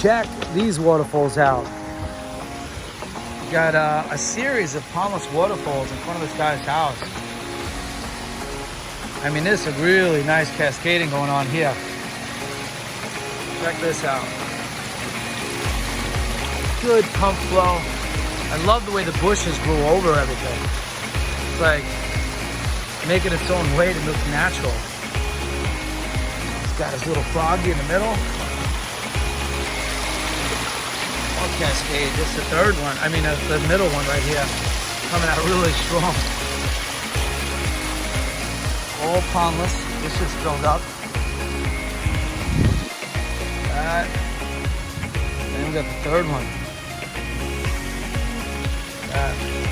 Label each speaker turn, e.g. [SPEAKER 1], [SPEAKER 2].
[SPEAKER 1] check these waterfalls out. Got a series of pondless waterfalls in front of this guy's house. I mean, there's a really nice cascading going on here. Check this out. Good pump flow. I love the way the bushes grew over everything. It's like making its own weight. It looks natural. It's got his little froggy in the middle. More cascade. This is the third one. I mean, the middle one right here. Coming out really strong. All pondless. This is filled up. That. Then we got the third one. That.